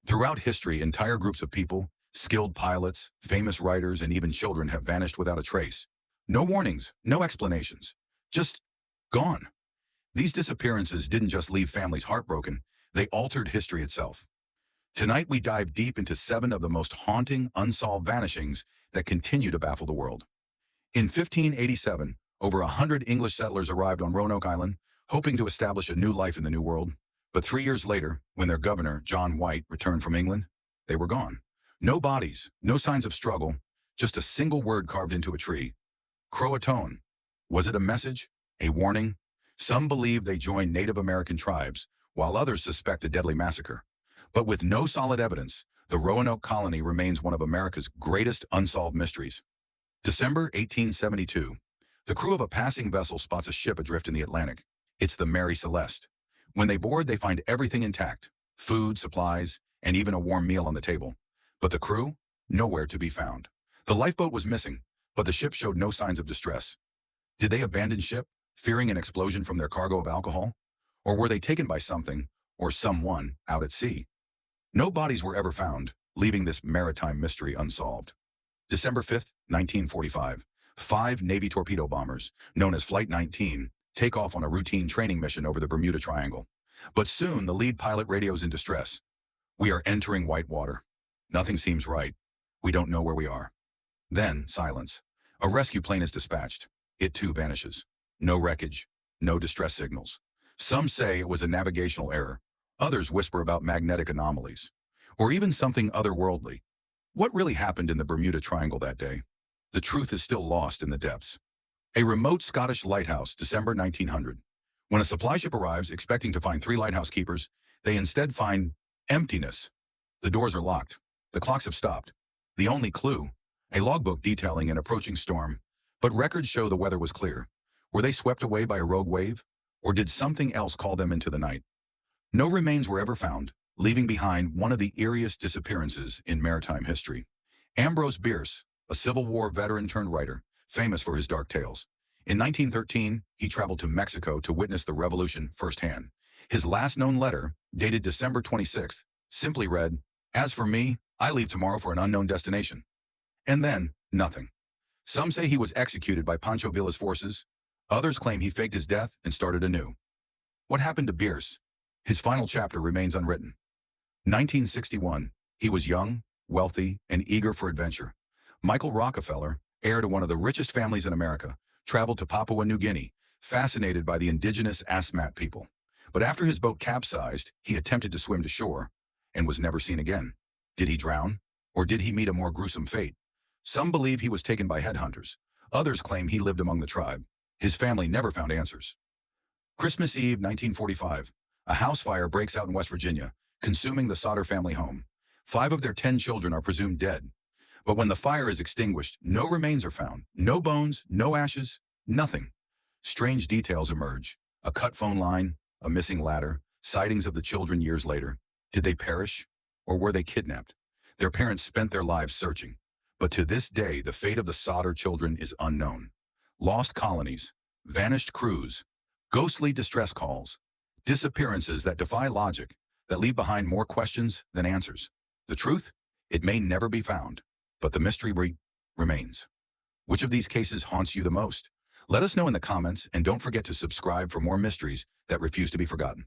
Throughout history, entire groups of people, skilled pilots, famous writers, and even children have vanished without a trace. No warnings, no explanations. Just gone. These disappearances didn't just leave families heartbroken, they altered history itself. Tonight we dive deep into 7 of the most haunting, unsolved vanishings that continue to baffle the world. In 1587, over 100 English settlers arrived on Roanoke Island, hoping to establish a new life in the New World. But 3 years later, when their governor, John White, returned from England, they were gone. No bodies, no signs of struggle, just a single word carved into a tree. Croatoan. Was it a message? A warning? Some believe they joined Native American tribes, while others suspect a deadly massacre. But with no solid evidence, the Roanoke colony remains one of America's greatest unsolved mysteries. December 1872. The crew of a passing vessel spots a ship adrift in the Atlantic. It's the Mary Celeste. When they board, they find everything intact: food, supplies, and even a warm meal on the table. But the crew? Nowhere to be found. The lifeboat was missing, but the ship showed no signs of distress. Did they abandon ship, fearing an explosion from their cargo of alcohol? Or were they taken by something, or someone, out at sea? No bodies were ever found, leaving this maritime mystery unsolved. December 5, 1945. 5 Navy torpedo bombers, known as Flight 19, take off on a routine training mission over the Bermuda Triangle. But soon, the lead pilot radios in distress. "We are entering white water. Nothing seems right. We don't know where we are." Then, silence. A rescue plane is dispatched. It too vanishes. No wreckage, no distress signals. Some say it was a navigational error. Others whisper about magnetic anomalies, or even something otherworldly. What really happened in the Bermuda Triangle that day? The truth is still lost in the depths. A remote Scottish lighthouse, December 1900. When a supply ship arrives expecting to find 3 lighthouse keepers, they instead find emptiness. The doors are locked. The clocks have stopped. The only clue, a logbook detailing an approaching storm, but records show the weather was clear. Were they swept away by a rogue wave, or did something else call them into the night? No remains were ever found, leaving behind one of the eeriest disappearances in maritime history. Ambrose Bierce, a Civil War veteran turned writer, famous for his dark tales. In 1913, he traveled to Mexico to witness the revolution firsthand. His last known letter, dated December 26th, simply read, "As for me, I leave tomorrow for an unknown destination." And then, nothing. Some say he was executed by Pancho Villa's forces. Others claim he faked his death and started anew. What happened to Bierce? His final chapter remains unwritten. 1961. He was young, wealthy, and eager for adventure. Michael Rockefeller, heir to one of the richest families in America, traveled to Papua New Guinea, fascinated by the indigenous Asmat people. But after his boat capsized, he attempted to swim to shore and was never seen again. Did he drown? Or did he meet a more gruesome fate? Some believe he was taken by headhunters. Others claim he lived among the tribe. His family never found answers. Christmas Eve, 1945. A house fire breaks out in West Virginia, consuming the Sodder family home. 5 of their 10 children are presumed dead. But when the fire is extinguished, no remains are found. No bones, no ashes, nothing. Strange details emerge. A cut phone line, a missing ladder, sightings of the children years later. Did they perish? Or were they kidnapped? Their parents spent their lives searching. But to this day, the fate of the Sodder children is unknown. Lost colonies, vanished crews, ghostly distress calls, disappearances that defy logic, that leave behind more questions than answers. The truth? It may never be found, but the mystery remains. Which of these cases haunts you the most? Let us know in the comments, and don't forget to subscribe for more mysteries that refuse to be forgotten.